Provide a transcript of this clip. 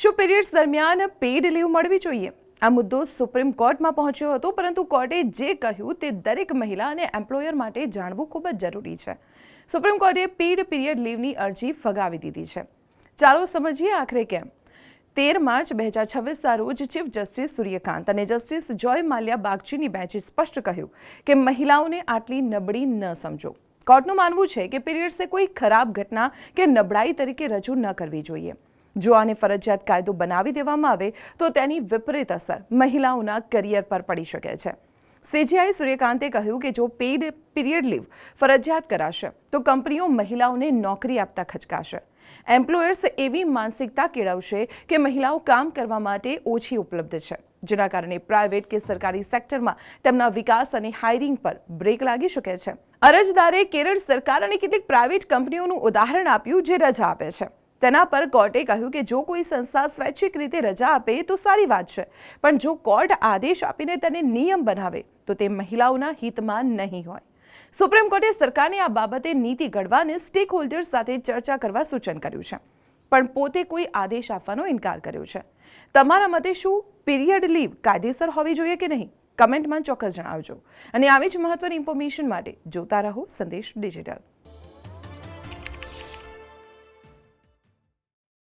શું પીરિયડ્સ દરમિયાન paid leave મળવી જોઈએ? આ મુદ્દો સુપ્રીમ કોર્ટમાં પહોંચ્યો હતો, પરંતુ કોર્ટે જે કહ્યું તે દરેક મહિલા અને એમ્પ્લોયર માટે જાણવું ખૂબ જ જરૂરી છે. સુપ્રીમ કોર્ટે પેઇડ પીરિયડ લીવની અરજી ફગાવી દીધી છે. ચાલો સમજીએ આખરે કેમ. 13 માર્ચ 2026ના રોજ ચીફ જસ્ટિસ સૂર્યકાંત અને જસ્ટિસ જોય માલ્યા બાગચીની બેન્ચે સ્પષ્ટ કહ્યું કે મહિલાઓને આટલી નબળી ન સમજો. કોર્ટનું માનવું છે કે પીરિયડ્સને કોઈ ખરાબ ઘટના કે નબળાઈ તરીકે રજૂ ન કરવી જોઈએ. જો આને ફરજિયાત કાયદો બનાવી દેવામાં આવે તો તેની વિપરીત અસર મહિલાઓના કરિયર પર પડી શકે છે. સીજેઆઈ સૂર્યકાંતે કહ્યું કે જો પેઇડ પીરિયડ લીવ ફરજિયાત કરાશે તો કંપનીઓ મહિલાઓને નોકરી આપતા ખચકાશે. એમ્પ્લોયર્સ એવી માનસિકતા કેળવશે કે મહિલાઓ કામ કરવા માટે ઓછી ઉપલબ્ધ છે, જેના કારણે પ્રાઇવેટ કે સરકારી સેક્ટરમાં તેમના વિકાસ અને હાયરિંગ પર બ્રેક લાગી શકે છે. અરજદારે કેરળ સરકાર અને કેટલીક પ્રાઇવેટ કંપનીઓનું ઉદાહરણ આપ્યું જે રજા આપે છે. તેના પર કોર્ટે કહ્યું કે જો કોઈ સંસ્થા સ્વૈચ્છિક રીતે રજા આપે તો સારી વાત છે, પણ જો કોર્ટ આદેશ આપીને તેને નિયમ બનાવે તો તે મહિલાઓના હિતમાં નહીં હોય. સુપ્રીમ કોર્ટે સરકારને આ બાબતે નીતિ ઘડવા અને સ્ટેક હોલ્ડર્સ સાથે ચર્ચા કરવા સૂચન કર્યું છે, પણ પોતે કોઈ આદેશ આપવાનો ઇનકાર કર્યો છે. તમારા મતે શું પીરિયડ લીવ કાયદેસર હોવી જોઈએ કે નહીં? કમેન્ટમાં ચોક્કસ જણાવજો. અને આવી જ મહત્વની ઇન્ફોર્મેશન માટે જોતા રહો સંદેશ ડિજિટલ.